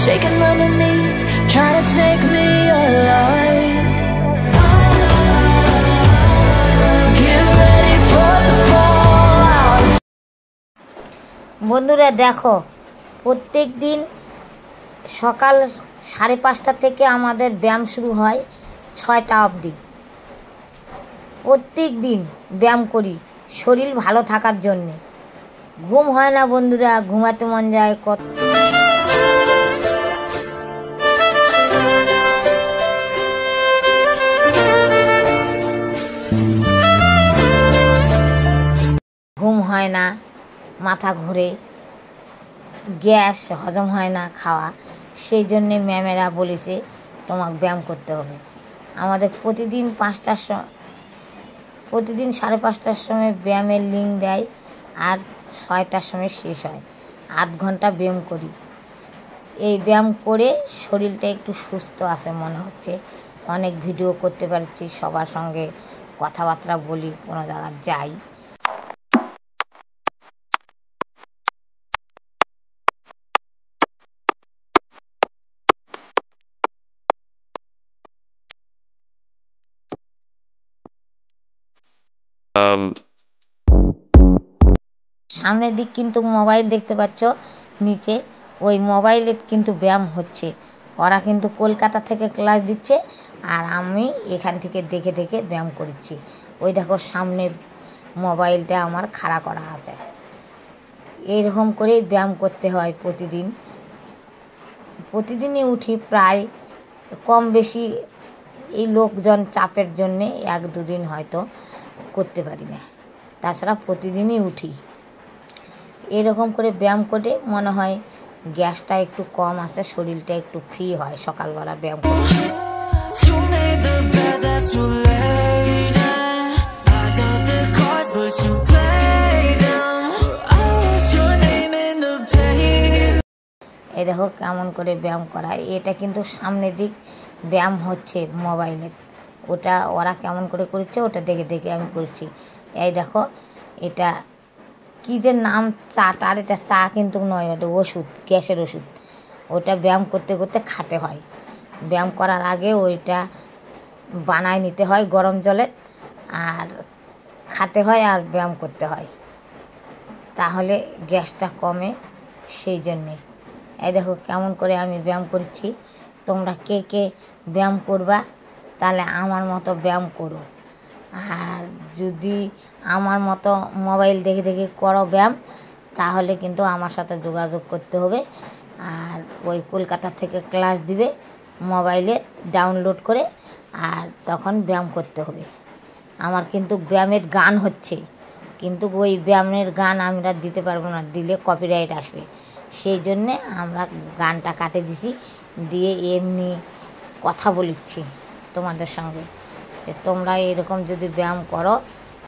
shaking underneath, trying to take me alive. Get ready for the fallout. বন্ধুরা দেখো, প্রত্যেক দিন সকাল 5:30 থেকে আমাদের ব্যায়াম শুরু হয় 6টা অবধি। প্রত্যেক দিন ব্যায়াম করি শরীর ভালো থাকার জন্যে। ঘুম হয় না বন্ধুরা, ঘুমাতে মন যায় কত। ঘুম হয় না, মাথা ঘোরে, গ্যাস হজম হয় না খাওয়া। সেই জন্যে ম্যামেরা বলেছে তোমাকে ব্যায়াম করতে হবে। আমাদের প্রতিদিন 5:30টার সময় ব্যায়ামের লিঙ্ক দেয়, আর 6টার সময় শেষ হয়। আধ ঘন্টা ব্যায়াম করি। এই ব্যায়াম করে শরীরটা একটু সুস্থ আছে মনে হচ্ছে। অনেক ভিডিও করতে পারছি, সবার সঙ্গে কথাবার্তা বলি, কোনো জায়গায় যাই। সামনের দিক কিন্তু মোবাইল দেখতে পাচ্ছ, নিচে ওই মোবাইলে কিন্তু ব্যায়াম হচ্ছে। ওরা কিন্তু কলকাতা থেকে ক্লাস দিচ্ছে, আর আমি এখান থেকে দেখে দেখে ব্যায়াম করছি। ওই দেখো সামনে মোবাইলটা আমার খাড়া করা আছে। এইরকম করেই ব্যায়াম করতে হয় প্রতিদিনই উঠি প্রায়, কম বেশি এই লোকজন চাপের জন্যে 1-2 দিন হয়তো করতে পারি না, তাছাড়া প্রতিদিনই উঠি। এরকম করে ব্যায়াম করে মনে হয় গ্যাসটা একটু কম আসে, শরীরটা একটু ফ্রি হয় সকালবেলা ব্যায়াম করে। এই দেখো কেমন করে ব্যায়াম করায়। এটা কিন্তু সামনের দিক ব্যায়াম হচ্ছে মোবাইলের, ওটা ওরা কেমন করে করছে ওটা দেখে দেখে আমি করছি। এই দেখো এটা কী যে নাম, চাটার, এটা চা কিন্তু নয়, ওটা ওষুধ, গ্যাসের ওষুধ। ওটা ব্যায়াম করতে করতে খেতে হয়। ব্যায়াম করার আগে ওইটা বানায় নিতে হয় গরম জলে, আর খেতে হয় আর ব্যায়াম করতে হয়, তাহলে গ্যাসটা কমে। সেই জন্যে এই দেখো কেমন করে আমি ব্যায়াম করছি। তোমরা কে কে ব্যায়াম করবা তাহলে আমার মতো ব্যায়াম করো। আর যদি আমার মতো মোবাইল দেখে দেখে করো ব্যায়াম, তাহলে কিন্তু আমার সাথে যোগাযোগ করতে হবে। আর ওই কলকাতা থেকে ক্লাস দিবে মোবাইলে ডাউনলোড করে, আর তখন ব্যায়াম করতে হবে। আমার কিন্তু ব্যায়ামের গান হচ্ছে, কিন্তু ওই ব্যায়ামের গান আমরা দিতে পারবো না, দিলে কপিরাইট আসবে। সেই জন্যে আমরা গানটা কাটে দিছি, দিয়ে এমনি কথা বলিচ্ছি তোমাদের সঙ্গে। তোমরা এরকম যদি ব্যায়াম করো